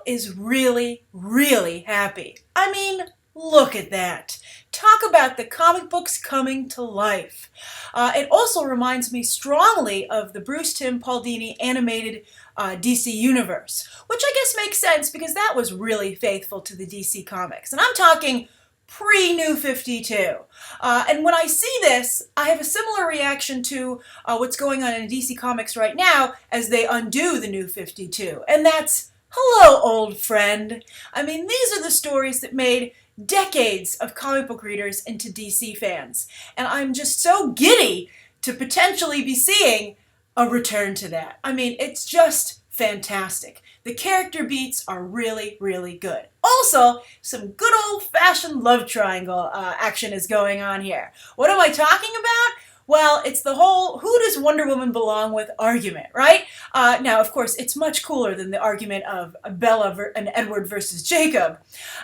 is really, really happy. I mean, look at that. Talk about the comic books coming to life. It also reminds me strongly of the Bruce Timm Paul Dini animated DC universe, which I guess makes sense because that was really faithful to the DC comics. And I'm talking pre-New 52. And when I see this, I have a similar reaction to what's going on in DC Comics right now as they undo the New 52. And that's, hello, old friend. I mean, these are the stories that made decades of comic book readers into DC fans. And I'm just so giddy to potentially be seeing a return to that. I mean, it's just fantastic. The character beats are really, really good. Also, some good old-fashioned love triangle action is going on here. What am I talking about? Well, it's the whole who does Wonder Woman belong with argument, right? Now, of course, it's much cooler than the argument of Bella and Edward versus Jacob,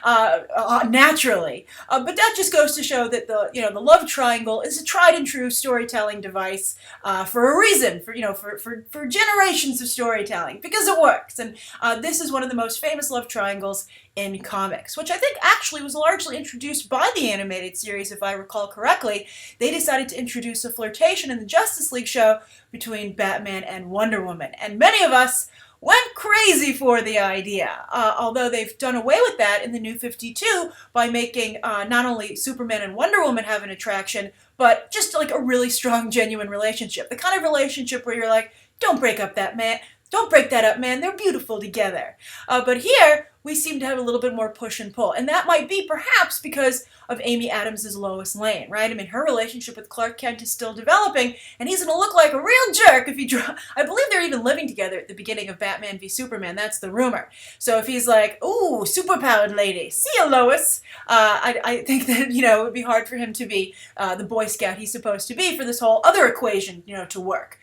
naturally. But that just goes to show that the love triangle is a tried and true storytelling device for a reason, for generations of storytelling, because it works. And this is one of the most famous love triangles in comics, which I think actually was largely introduced by the animated series, if I recall correctly. They decided to introduce a flirtation in the Justice League show between Batman and Wonder Woman, and many of us went crazy for the idea, although they've done away with that in the New 52 by making not only Superman and Wonder Woman have an attraction, but just like a really strong, genuine relationship. The kind of relationship where you're like, don't break up that man. Don't break that up, man. They're beautiful together. But here, we seem to have a little bit more push and pull. And that might be perhaps because of Amy Adams' Lois Lane, right? I mean, her relationship with Clark Kent is still developing, and he's going to look like a real jerk if he I believe they're even living together at the beginning of Batman v Superman. That's the rumor. So if he's like, ooh, superpowered lady, see ya, Lois. I think that, it would be hard for him to be the Boy Scout he's supposed to be for this whole other equation, to work.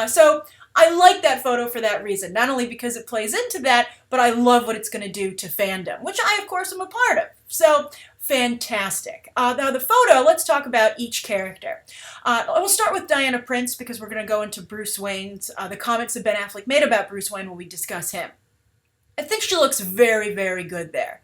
So I like that photo for that reason, not only because it plays into that, but I love what it's going to do to fandom, which I, of course, am a part of. So, fantastic. Now, the photo, let's talk about each character. We'll start with Diana Prince because we're going to go into Bruce Wayne's, the comments that Ben Affleck made about Bruce Wayne when we discuss him. I think she looks very, very good there.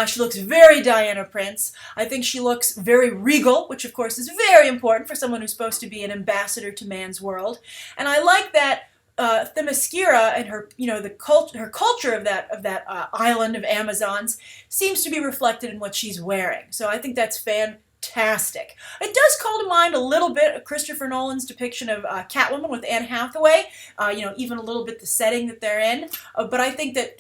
She looks very Diana Prince. I think she looks very regal, which of course is very important for someone who's supposed to be an ambassador to man's world. And I like that Themyscira and her, her culture of that island of Amazons seems to be reflected in what she's wearing. So I think that's fantastic. It does call to mind a little bit of Christopher Nolan's depiction of Catwoman with Anne Hathaway, even a little bit the setting that they're in. But I think that,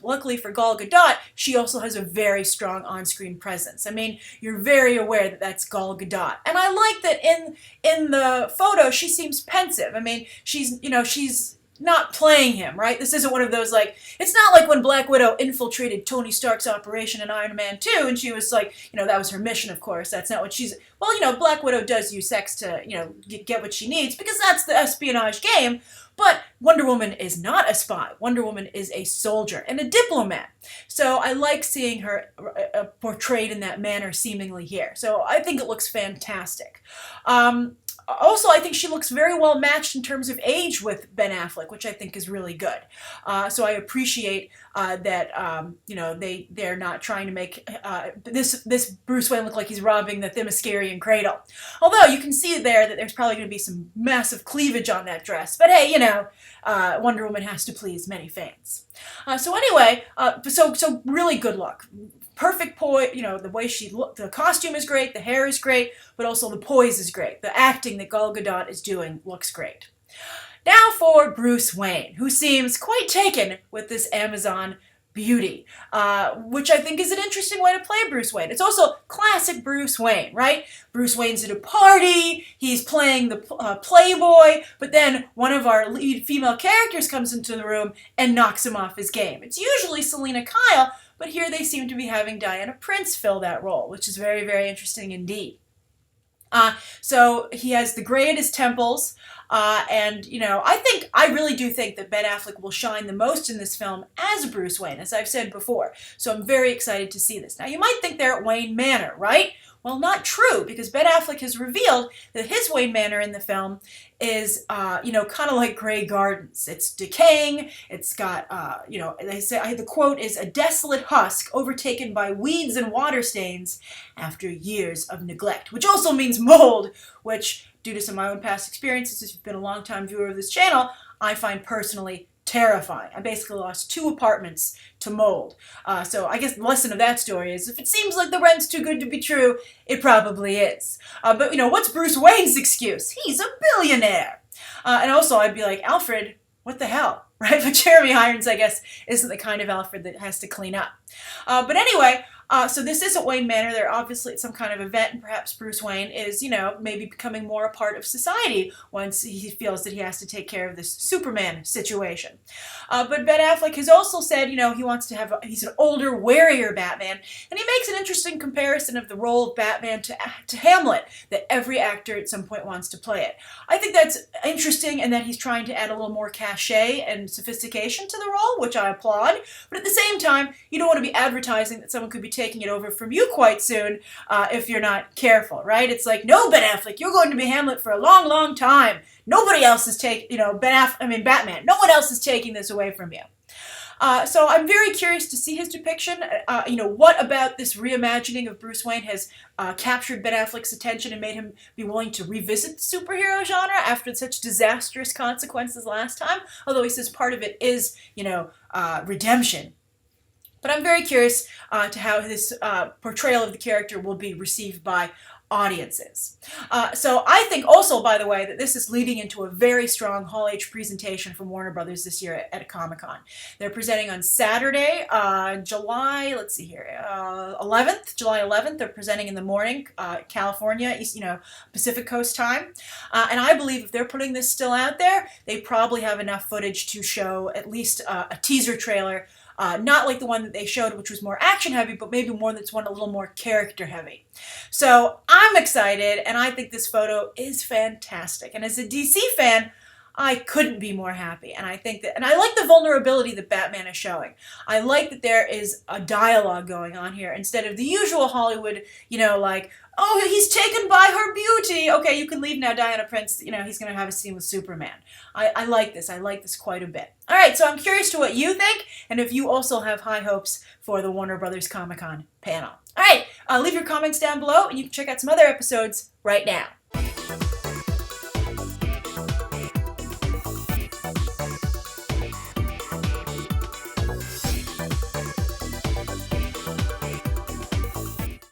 luckily for Gal Gadot, she also has a very strong on-screen presence. I mean, you're very aware that that's Gal Gadot. And I like that in the photo, she seems pensive. I mean, she's not playing him, right? This isn't one of those, it's not like when Black Widow infiltrated Tony Stark's operation in Iron Man 2, and she was like, that was her mission, of course. That's not what she's... Well, Black Widow does use sex to, get what she needs, because that's the espionage game, but Wonder Woman is not a spy. Wonder Woman is a soldier and a diplomat. So I like seeing her portrayed in that manner seemingly here. So I think it looks fantastic. Also, I think she looks very well matched in terms of age with Ben Affleck, which I think is really good. So I appreciate that they're not trying to make this Bruce Wayne look like he's robbing the Themyscirian cradle. Although you can see there that there's probably going to be some massive cleavage on that dress. But hey, Wonder Woman has to please many fans. So anyway, so really good look. Perfect poise, the way she looked, the costume is great, the hair is great, but also the poise is great. The acting that Gal Gadot is doing looks great. Now for Bruce Wayne, who seems quite taken with this Amazon beauty, which I think is an interesting way to play Bruce Wayne. It's also classic Bruce Wayne, right? Bruce Wayne's at a party, he's playing the playboy, but then one of our lead female characters comes into the room and knocks him off his game. It's usually Selena Kyle, but here they seem to be having Diana Prince fill that role, which is very, very interesting indeed. So he has the gray at his temples. And, you know, I really do think that Ben Affleck will shine the most in this film as Bruce Wayne, as I've said before. So I'm very excited to see this. Now, you might think they're at Wayne Manor, right? Well, not true, because Ben Affleck has revealed that his Wayne Manor in the film is, you know, kind of like Grey Gardens. It's decaying. It's got, you know, they say the quote is a desolate husk overtaken by weeds and water stains after years of neglect, which also means mold, which, due to some of my own past experiences, if you've been a long-time viewer of this channel, I find personally terrifying. I basically lost 2 apartments to mold. So I guess the lesson of that story is if it seems like the rent's too good to be true, it probably is. But, you know, what's Bruce Wayne's excuse? He's a billionaire. And also I'd be like, Alfred, what the hell? Right? But Jeremy Irons, I guess, isn't the kind of Alfred that has to clean up. But anyway, so this isn't Wayne Manor. They're obviously at some kind of event, and perhaps Bruce Wayne is, you know, maybe becoming more a part of society once he feels that he has to take care of this Superman situation. But Ben Affleck has also said, you know, he wants to have, he's an older, warier Batman, and he makes an interesting comparison of the role of Batman to Hamlet, that every actor at some point wants to play it. I think that's interesting, and that he's trying to add a little more cachet and sophistication to the role, which I applaud. But at the same time, you don't want to be advertising that someone could be taking it over from you quite soon if you're not careful, right? It's like, no, Ben Affleck, you're going to be Hamlet for a long, long time. Nobody else is taking, you know, Batman. No one else is taking this away from you. So I'm very curious to see his depiction. You know, what about this reimagining of Bruce Wayne has captured Ben Affleck's attention and made him be willing to revisit the superhero genre after such disastrous consequences last time? Although he says part of it is, you know, redemption. But I'm very curious to how this portrayal of the character will be received by audiences. So I think also, by the way, that this is leading into a very strong Hall H presentation from Warner Brothers this year at Comic-Con. They're presenting on Saturday, July 11th. They're presenting in the morning, California, you know, Pacific Coast time. And I believe if they're putting this still out there, they probably have enough footage to show at least a teaser trailer. Not like the one that they showed, which was more action-heavy, but maybe one that's a little more character-heavy. So I'm excited, and I think this photo is fantastic. And as a DC fan, I couldn't be more happy. And I think that, and I like the vulnerability that Batman is showing. I like that there is a dialogue going on here instead of the usual Hollywood, you know, like, oh, he's taken by her beauty. Okay, you can leave now, Diana Prince. You know, he's going to have a scene with Superman. I like this. I like this quite a bit. All right, so I'm curious to what you think, and if you also have high hopes for the Warner Brothers Comic-Con panel. All right, leave your comments down below, and you can check out some other episodes right now.